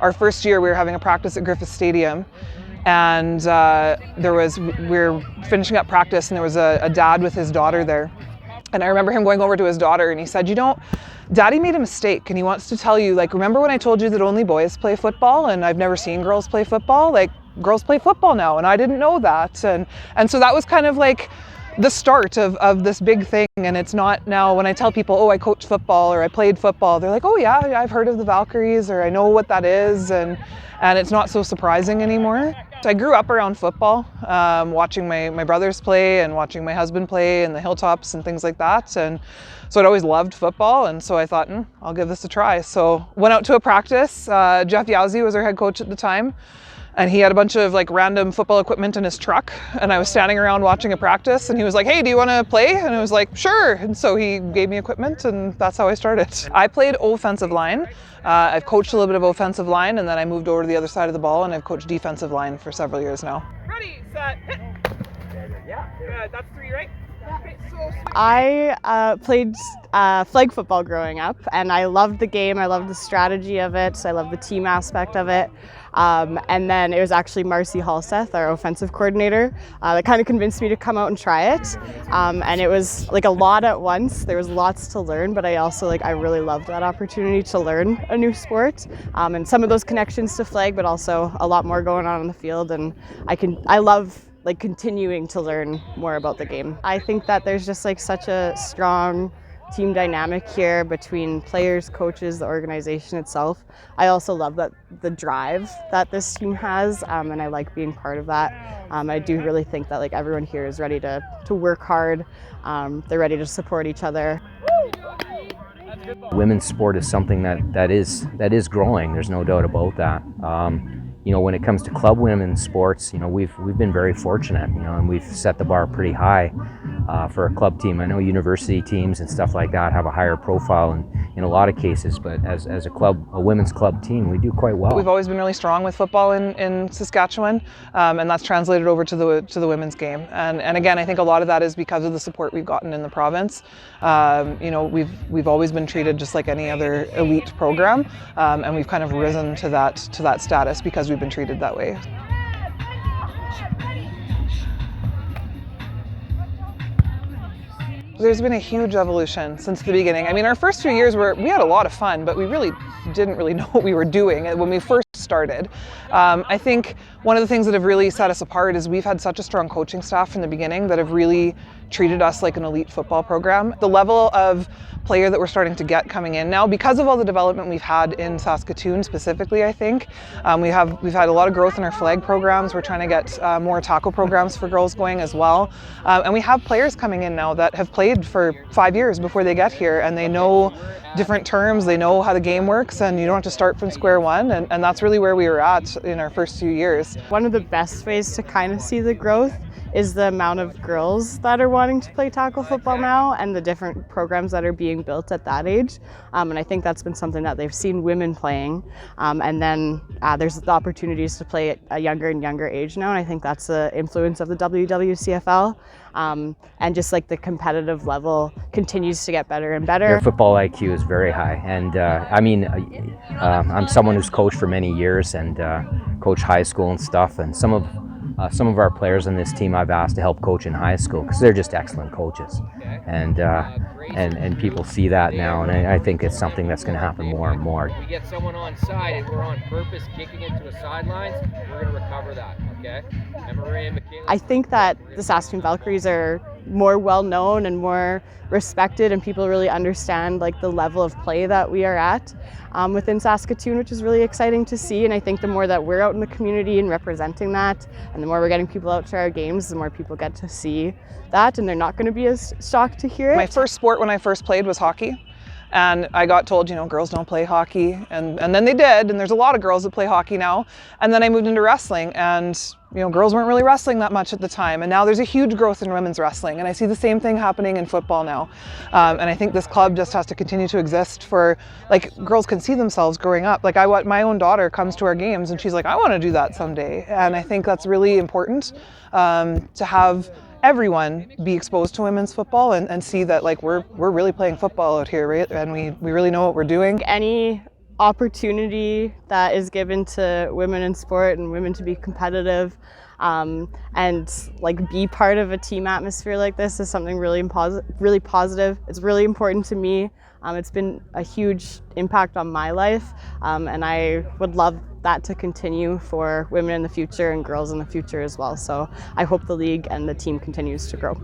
our first year we were having a practice at Griffith Stadium, and we were finishing up practice, and there was a dad with his daughter there. And I remember him going over to his daughter, and he said, you know, Daddy made a mistake, and he wants to tell you, like, remember when I told you that only boys play football and I've never seen girls play football? Like, girls play football now, and I didn't know that. And so that was kind of like the start of this big thing. And it's not now when I tell people, oh, I coach football or I played football, they're like, oh yeah, I've heard of the Valkyries, or I know what that is. And it's not so surprising anymore. So I grew up around football, watching my brothers play and watching my husband play in the hilltops and things like that. And so I'd always loved football, and so I thought, I'll give this a try. So went out to a practice. Jeff Yowzy was our head coach at the time, and he had a bunch of like random football equipment in his truck, and I was standing around watching a practice, and he was like, hey, do you want to play? And I was like, sure. And so he gave me equipment, and that's how I started. I played offensive line. I've coached a little bit of offensive line, and then I moved over to the other side of the ball, and I've coached defensive line for several years now. Ready, set, hit. Yeah, good. That's 3, right? Okay, so I played flag football growing up, and I loved the game. I loved the strategy of it. I loved the team aspect of it. And then it was actually Marcy Halseth, our offensive coordinator, that kind of convinced me to come out and try it. And it was like a lot at once. There was lots to learn, but I also I really loved that opportunity to learn a new sport, and some of those connections to flag, but also a lot more going on the field. And I love continuing to learn more about the game. I think that there's just such a strong team dynamic here between players, coaches, the organization itself. I also love the drive that this team has, and I like being part of that. I do really think that everyone here is ready to work hard. They're ready to support each other. Women's sport is something that is growing. There's no doubt about that. When it comes to club women's sports, we've been very fortunate, and we've set the bar pretty high for a club team. I know university teams and stuff like that have a higher profile in a lot of cases, but as a women's club team, we do quite well. We've always been really strong with football in Saskatchewan, and that's translated over to the women's game. And again, I think a lot of that is because of the support we've gotten in the province. We've always been treated just like any other elite program, and we've kind of risen to that status because we've been treated that way. There's been a huge evolution since the beginning. I mean, our first few years we had a lot of fun, but we really didn't really know what we were doing when we first started. I think one of the things that have really set us apart is we've had such a strong coaching staff from the beginning that have really treated us like an elite football program. The level of player that we're starting to get coming in now, because of all the development we've had in Saskatoon specifically, I think we've had a lot of growth in our flag programs. We're trying to get more tackle programs for girls going as well, and we have players coming in now that have played for 5 years before they get here, and they know different terms, they know how the game works, and you don't have to start from square one, and that's really where we were at in our first few years. One of the best ways to kind of see the growth is the amount of girls that are wanting to play tackle football now, and the different programs that are being built at that age. And I think that's been something that they've seen women playing. And then there's the opportunities to play at a younger and younger age now, and I think that's the influence of the WWCFL. And just the competitive level continues to get better and better. Their football IQ is very high, and I'm someone who's coached for many years and coached high school and stuff, and some of our players on this team I've asked to help coach in high school because they're just excellent coaches, and people see that now, and I think it's something that's going to happen more and more. We get someone on side and we're on purpose kicking it to the sidelines, we're going to recover that, okay? I think that the Saskatoon Valkyries are more well-known and more respected, and people really understand the level of play that we are at within Saskatoon, which is really exciting to see. And I think the more that we're out in the community and representing that, and the more we're getting people out to our games, the more people get to see that, and they're not going to be as shocked to hear it. My first sport when I first played was hockey. And I got told, girls don't play hockey. And then they did, and there's a lot of girls that play hockey now. And then I moved into wrestling, and girls weren't really wrestling that much at the time. And now there's a huge growth in women's wrestling. And I see the same thing happening in football now. And I think this club just has to continue to exist for, girls can see themselves growing up. My own daughter comes to our games and she's like, I want to do that someday. And I think that's really important to have everyone be exposed to women's football and see that we're really playing football out here, right? And we really know what we're doing. Any opportunity that is given to women in sport and women to be competitive, and like be part of a team atmosphere like this is something really positive. It's really important to me. It's been a huge impact on my life, and I would love that to continue for women in the future and girls in the future as well. So I hope the league and the team continues to grow.